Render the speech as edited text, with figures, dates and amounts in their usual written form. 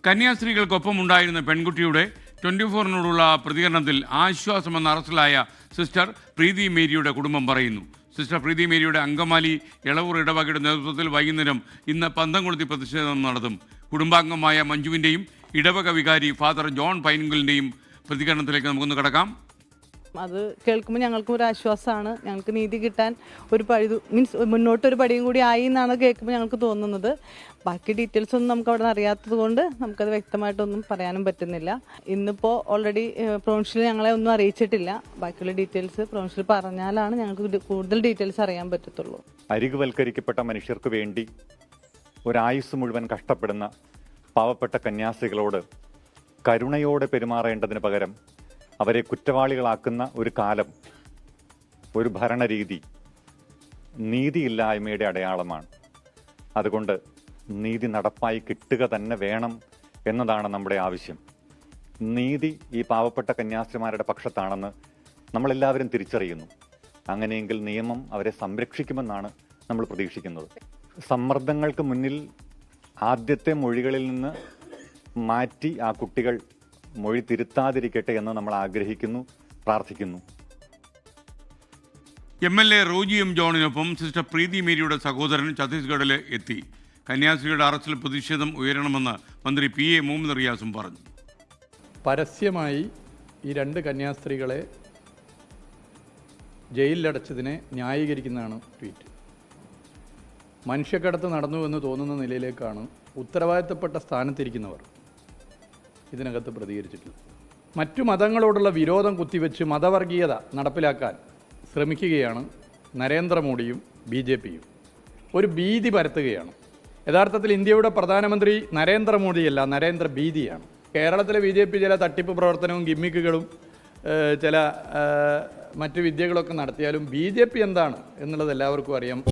കന്യാസ്ത്രീകൾക്കൊപ്പം ഉണ്ടായിരുന്ന പെൺകുട്ടിയുടെ 24-നോടുള്ള പ്രതികരണത്തിൽ ആശ്വാസമെന്ന അറസ്റ്റിലായ സിസ്റ്റർ പ്രീതി മേരിയുടെ കുടുംബം പറയുന്നു. സിസ്റ്റർ പ്രീതി മേരിയുടെ അങ്കമാലി എളവൂർ ഇടവകയുടെ നേതൃത്വത്തിൽ വൈകുന്നേരം ഇന്ന് പന്തംകൊളുത്തി പ്രതിഷേധം നടത്തും. കുടുംബാംഗമായ മഞ്ജുവിൻ്റെയും ഇടവക വികാരി ഫാദർ ജോൺ പൈൻകുലിൻ്റെയും പ്രതികരണത്തിലേക്ക് നമുക്കൊന്ന് കടക്കാം. അത് കേൾക്കുമ്പോൾ ഞങ്ങൾക്കും ഒരു ആശ്വാസമാണ്. ഞങ്ങൾക്ക് നീതി കിട്ടാൻ ഒരു പടി മുന്നോട്ടൊരു പടിയും കൂടി ആയി എന്നാണ് കേൾക്കുമ്പോൾ ഞങ്ങൾക്ക് തോന്നുന്നത്. ബാക്കി ഡീറ്റെയിൽസ് ഒന്നും നമുക്ക് അവിടെ നിന്ന് അറിയാത്തത് കൊണ്ട് നമുക്കത് വ്യക്തമായിട്ടൊന്നും പറയാനും പറ്റുന്നില്ല. ഇന്നിപ്പോൾ ഓൾറെഡി പ്രൊവിൻഷ്യൽ ഞങ്ങളെ ഒന്നും അറിയിച്ചിട്ടില്ല. ബാക്കിയുള്ള ഡീറ്റെയിൽസ് പ്രൊവിൻഷ്യൽ പറഞ്ഞാലാണ് ഞങ്ങൾക്ക് കൂടുതൽ ഡീറ്റെയിൽസ് അറിയാൻ പറ്റത്തുള്ളൂ. അരികുവൽക്കരിക്കപ്പെട്ട മനുഷ്യർക്ക് വേണ്ടി ഒരായുസ് മുഴുവൻ കഷ്ടപ്പെടുന്ന പാവപ്പെട്ട കന്യാസ്ത്രീകളോട് കരുണയോടെ പെരുമാറേണ്ടതിന് പകരം അവരെ കുറ്റവാളികളാക്കുന്ന ഒരു കാലം, ഒരു ഭരണരീതി നീതിയില്ലായ്മയുടെ അടയാളമാണ്. അതുകൊണ്ട് നീതി നടപ്പായി കിട്ടുക തന്നെ വേണം എന്നതാണ് നമ്മുടെ ആവശ്യം. നീതി ഈ പാവപ്പെട്ട കന്യാസ്ത്രീമാരുടെ പക്ഷത്താണെന്ന് നമ്മളെല്ലാവരും തിരിച്ചറിയുന്നു. അങ്ങനെയെങ്കിൽ നിയമം അവരെ സംരക്ഷിക്കുമെന്നാണ് നമ്മൾ പ്രതീക്ഷിക്കുന്നത്. സമ്മർദ്ദങ്ങൾക്ക് മുന്നിൽ ആദ്യത്തെ മൊഴികളിൽ നിന്ന് മാറ്റി ആ കുട്ടികൾ മൊഴി തിരുത്താതിരിക്കട്ടെ എന്ന് നമ്മൾ ആഗ്രഹിക്കുന്നു, പ്രാർത്ഥിക്കുന്നു. MLA റോജി എം ജോണിനൊപ്പം സിസ്റ്റർ പ്രീതി മേരിയുടെ സഹോദരൻ ഛത്തീസ്ഗഡിൽ എത്തി. കന്യാസ്ത്രീയുടെ അറസ്റ്റിൽ പ്രതിഷേധം ഉയരണമെന്ന് മന്ത്രി PA മുഹമ്മദ് റിയാസും പറഞ്ഞു. പരസ്യമായി ഈ രണ്ട് കന്യാസ്ത്രീകളെ ജയിലിലടച്ചതിനെ ന്യായീകരിക്കുന്നതാണ് ട്വീറ്റ്. മനുഷ്യക്കടത്ത് നടന്നുവെന്ന് തോന്നുന്ന നിലയിലേക്കാണ് ഉത്തരവാദിത്തപ്പെട്ട സ്ഥാനത്തിരിക്കുന്നവർ ഇതിനകത്ത് പ്രതികരിച്ചിട്ടുള്ളത്. മറ്റു മതങ്ങളോടുള്ള വിരോധം കുത്തിവെച്ച് മതവർഗീയത നടപ്പിലാക്കാൻ ശ്രമിക്കുകയാണ് നരേന്ദ്രമോദിയും BJPയും. ഒരു ഭീതി പരത്തുകയാണ്. യഥാർത്ഥത്തിൽ ഇന്ത്യയുടെ പ്രധാനമന്ത്രി നരേന്ദ്രമോദിയല്ല, നരേന്ദ്ര ഭീതിയാണ്. കേരളത്തിലെ BJP ചില തട്ടിപ്പ് പ്രവർത്തനവും ഗിമ്മിക്കുകളും ചില മറ്റു വിദ്യകളൊക്കെ നടത്തിയാലും BJP എന്താണ് എന്നുള്ളത് എല്ലാവർക്കും അറിയാം.